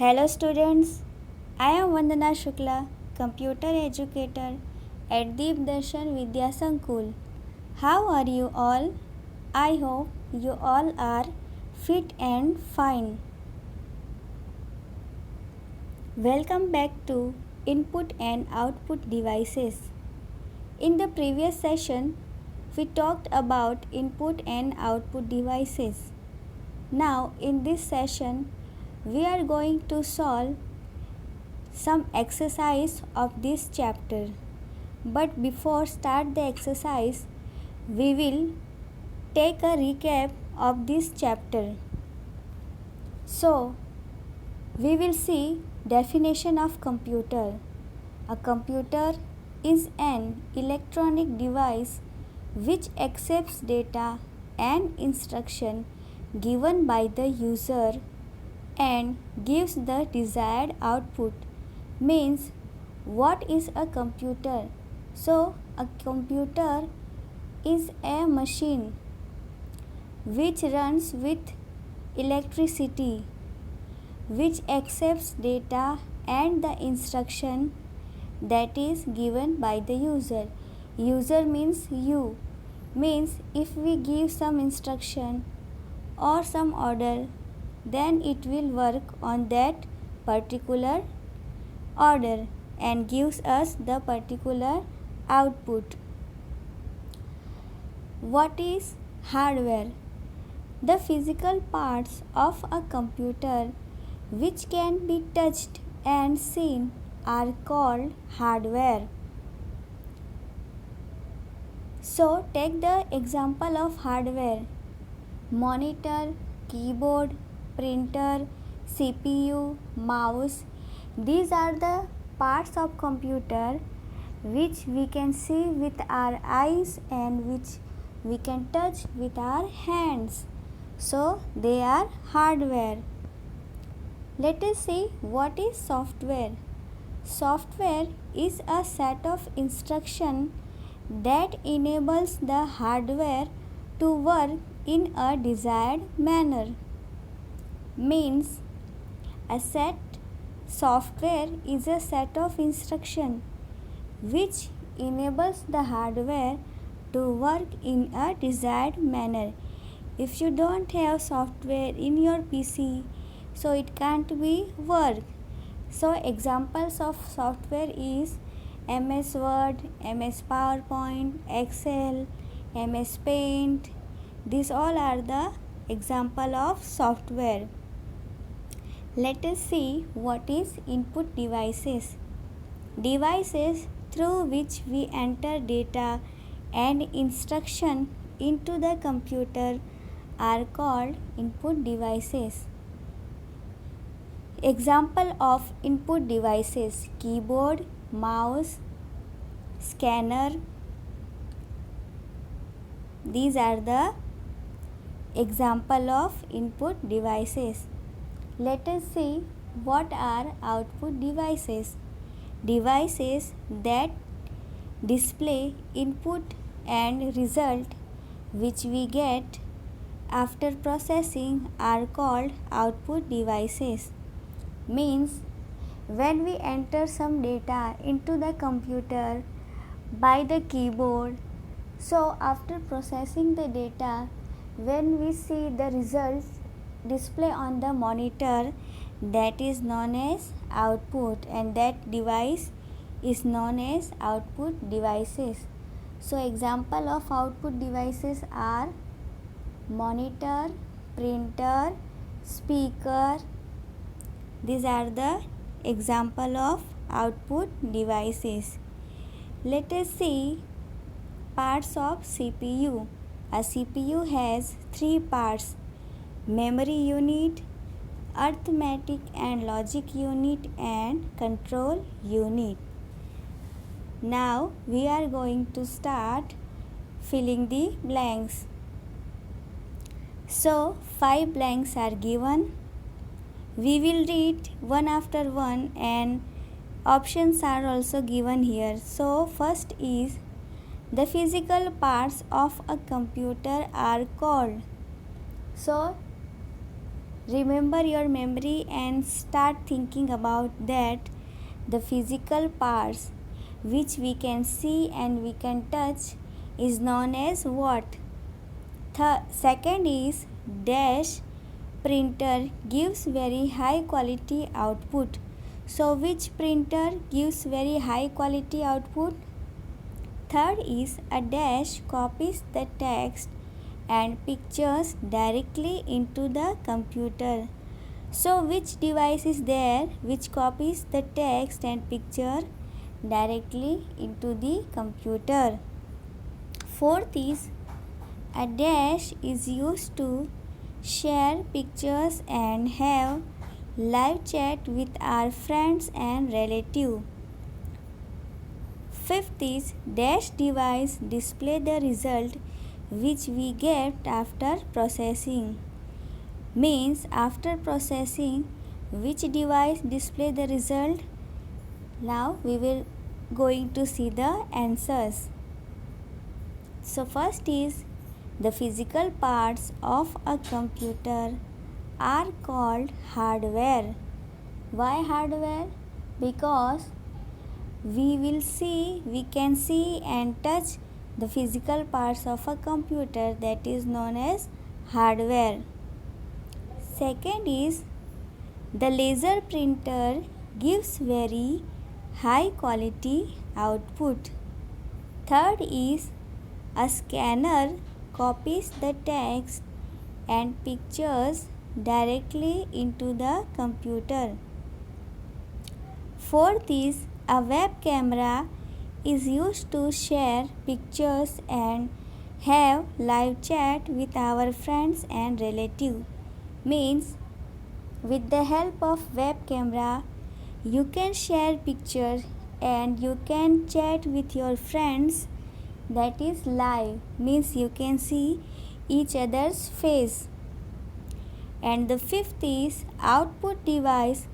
Hello students, I am Vandana Shukla, computer educator at Deep Darshan Vidya Sankul. How are you all? I hope you all are fit and fine. Welcome back to Input and Output Devices. In the previous session, we talked about input and output devices. Now, in this session, we are going to solve some exercise of this chapter. But before start the exercise, we will take a recap of this chapter. So, we will see definition of computer. A computer is an electronic device which accepts data and instruction given by the user and gives the desired output. Means, what is a computer? So, a computer is a machine which runs with electricity, which accepts data and the instruction that is given by the user. User means you. Means if we give some instruction or some order, then it will work on that particular order and gives us the particular output. What is hardware? The physical parts of a computer which can be touched and seen are called hardware. So take the example of hardware: monitor, keyboard, printer, CPU, mouse. These are the parts of computer which we can see with our eyes and which we can touch with our hands. So they are hardware. Let us see what is software. Software is a set of instructions that enables the hardware to work in a desired manner. Means, a set software is a set of instructions which enables the hardware to work in a desired manner. If you don't have software in your PC, so it can't be work. So examples of software is MS Word, MS PowerPoint, Excel, MS Paint. These all are the example of software. Let us see what is input devices. Devices through which we enter data and instruction into the computer are called input devices. Example of input devices: keyboard, mouse, scanner. These are the example of input devices. Let us see what are output devices. Devices that display input and result which we get after processing are called output devices. Means, when we enter some data into the computer by the keyboard, so after processing the data, when we see the results display on the monitor, that is known as output, and that device is known as output devices. So example of output devices are monitor, printer, speaker. These are the example of output devices. Let us see parts of CPU. A CPU has three parts: memory unit, arithmetic and logic unit, and control unit. Now we are going to start filling the blanks. So 5 blanks are given. We will read one after one and options are also given here. So first is, the physical parts of a computer are called. So remember your memory and start thinking about that the physical parts which we can see and we can touch is known as what? Second is dash printer gives very high quality output. So which printer gives very high quality output? Third is a dash copies the text and pictures directly into the computer. So which device is there which copies the text and picture directly into the computer? Fourth is a dash is used to share pictures and have live chat with our friends and relatives. Fifth is dash device display the result which we get after processing. Means after processing which device display the result? Now we will going to see the answers. So first is the physical parts of a computer are called hardware. Why hardware? Because we can see and touch the physical parts of a computer, that is known as hardware. Second is the laser printer gives very high quality output. Third is a scanner copies the text and pictures directly into the computer. Fourth is a web camera is used to share pictures and have live chat with our friends and relatives. Means with the help of web camera you can share pictures and you can chat with your friends, that is live, means you can see each other's face. And the fifth is output device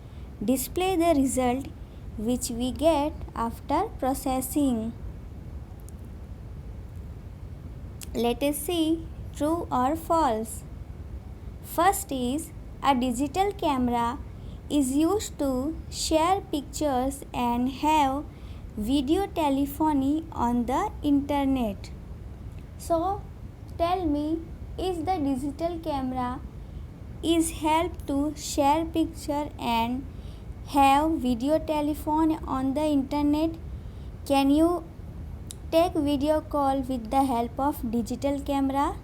display the result which we get after processing. Let us see true or false. First is a digital camera is used to share pictures and have video telephony on the internet. So tell me, is the digital camera is help to share picture and have video telephone on the internet? Can you take video call with the help of digital camera?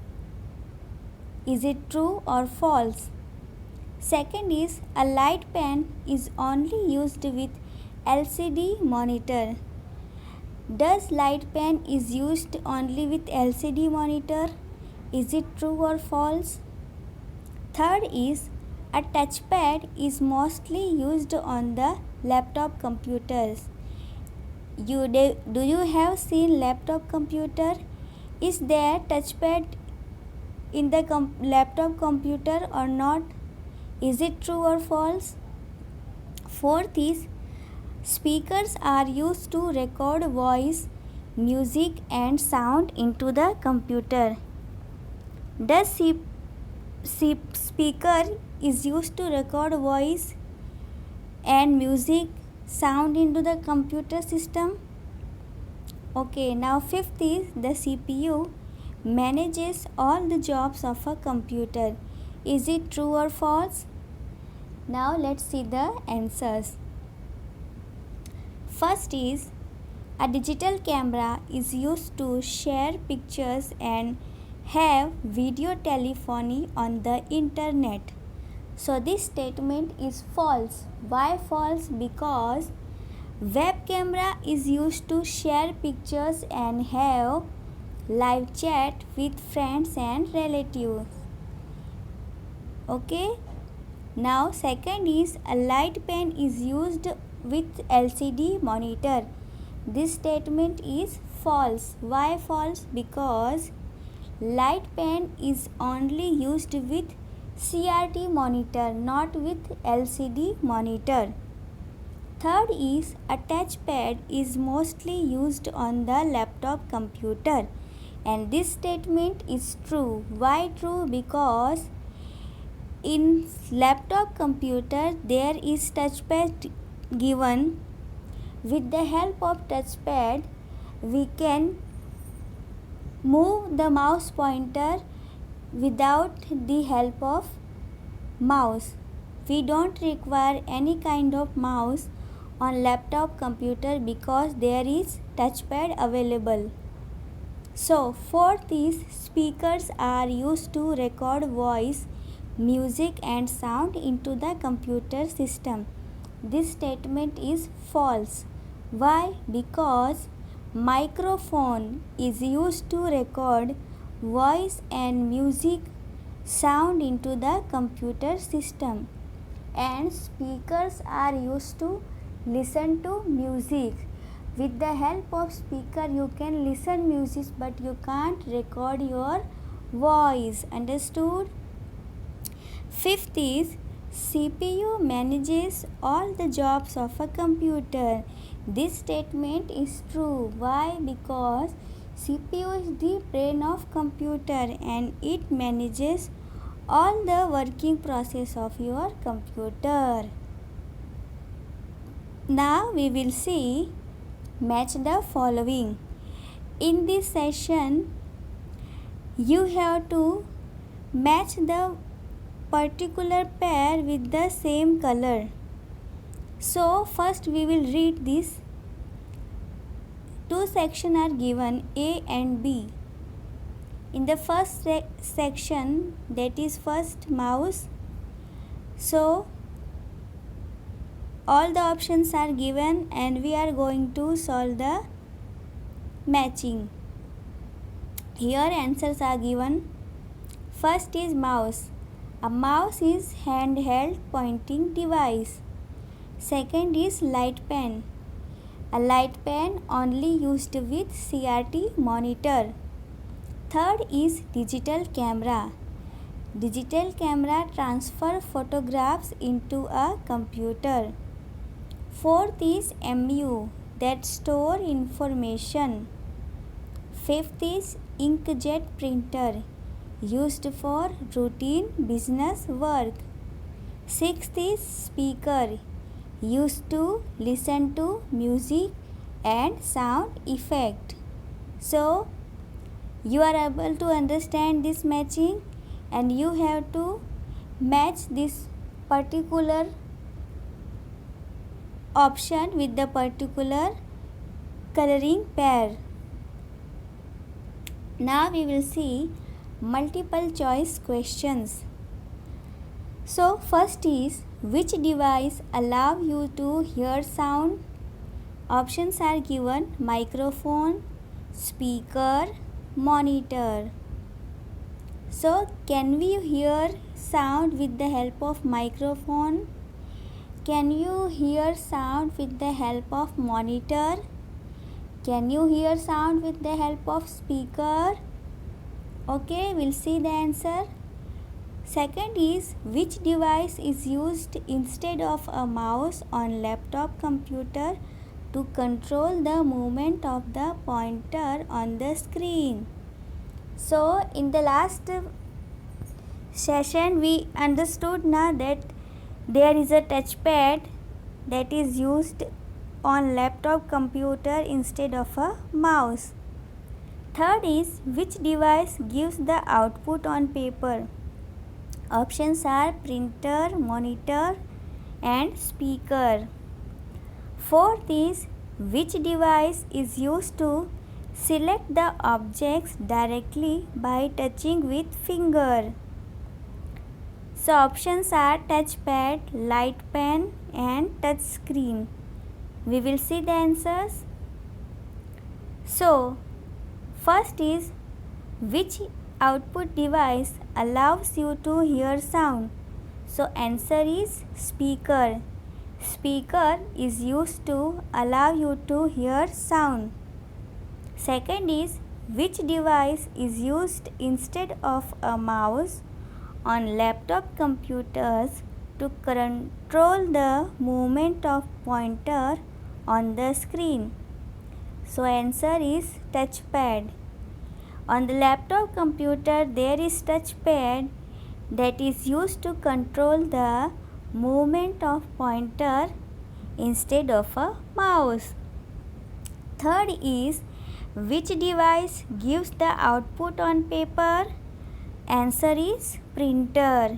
Is it true or false? Second is a light pen is only used with LCD monitor. Does light pen is used only with LCD monitor? Is it true or false? Third is a touchpad is mostly used on the laptop computers. Do you have seen laptop computer? Is there touchpad in the laptop computer or not? Is it true or false? Fourth is speakers are used to record voice, music and sound into the computer. Does speaker is used to record voice and music sound into the computer system? Okay, now fifth is the CPU manages all the jobs of a computer. Is it true or false? Now let's see the answers. First is a digital camera is used to share pictures and have video telephony on the internet. So this statement is false. Why false? Because web camera is used to share pictures and have live chat with friends and relatives. Okay. Now second is a light pen is used with LCD monitor. This statement is false. Why false? Because light pen is only used with CRT monitor, not with LCD monitor. Third is a touchpad is mostly used on the laptop computer, and this statement is true. Why true? Because in laptop computer there is touchpad given. With the help of touchpad we can move the mouse pointer without the help of mouse. We don't require any kind of mouse on laptop computer because there is touchpad available. So fourth is speakers are used to record voice, music and sound into the computer system. This statement is false. Why? Because microphone is used to record voice and music sound into the computer system, and speakers are used to listen to music. With the help of speaker you can listen music but you can't record your voice. Understood? Fifth is CPU manages all the jobs of a computer. This statement is true. Why? Because CPU is the brain of computer and it manages all the working process of your computer. Now we will see match the following. In this session you have to match the particular pair with the same color. So first we will read this. Two sections are given, A and B. In the first section, that is first mouse, so all the options are given and we are going to solve the matching. Here answers are given. First is mouse. A mouse is handheld pointing device. Second is light pen. A light pen only used with CRT monitor. Third is digital camera. Digital camera transfer photographs into a computer. Fourth is MU, that store information. Fifth is inkjet printer, used for routine business work. Sixth is speaker, used to listen to music and sound effect. So you are able to understand this matching and you have to match this particular option with the particular coloring pair. Now we will see multiple choice questions. So first is, which device allow you to hear sound? Options are given: microphone, speaker, monitor. So can we hear sound with the help of microphone? Can you hear sound with the help of monitor? Can you hear sound with the help of speaker? Okay, we'll see the answer. Second is, which device is used instead of a mouse on laptop computer to control the movement of the pointer on the screen? So in the last session we understood now that there is a touchpad that is used on laptop computer instead of a mouse. Third is, which device gives the output on paper? Options are printer, monitor and speaker. Fourth is, which device is used to select the objects directly by touching with finger? So options are touchpad, light pen and touch screen. We will see the answers. So first is, which output device allows you to hear sound? So answer is speaker. Speaker is used to allow you to hear sound. Second is, which device is used instead of a mouse on laptop computers to control the movement of pointer on the screen? So answer is touchpad. On the laptop computer there is touchpad that is used to control the movement of pointer instead of a mouse. Third is, which device gives the output on paper? Answer is printer.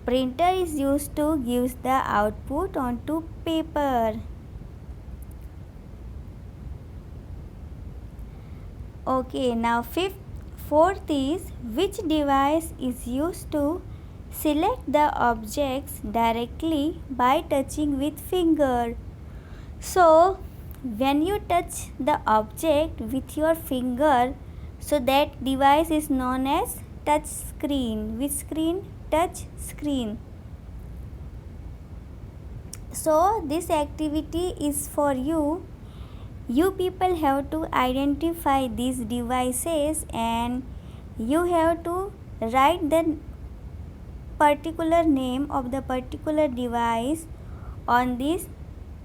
Printer is used to give the output onto paper. Okay, now fourth is, which device is used to select the objects directly by touching with finger? So, when you touch the object with your finger, so that device is known as touch screen. Which screen? Touch screen. So, this activity is for you. You people have to identify these devices and you have to write the particular name of the particular device on these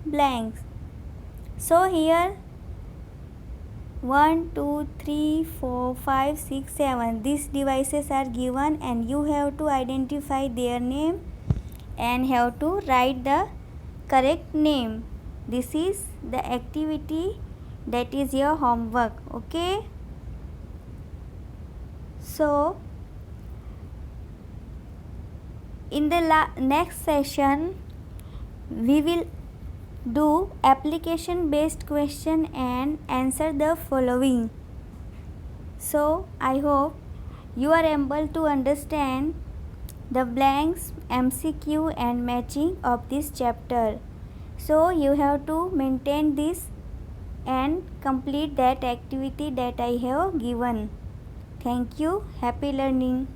blanks. So here 1, 2, 3, 4, 5, 6, 7 these devices are given and you have to identify their name and have to write the correct name. This is the activity, that is your homework. Okay, so in the next session we will do application based question and answer the following. So I hope you are able to understand the blanks, MCQ and matching of this chapter. So you have to maintain this and complete that activity that I have given. Thank you. Happy learning.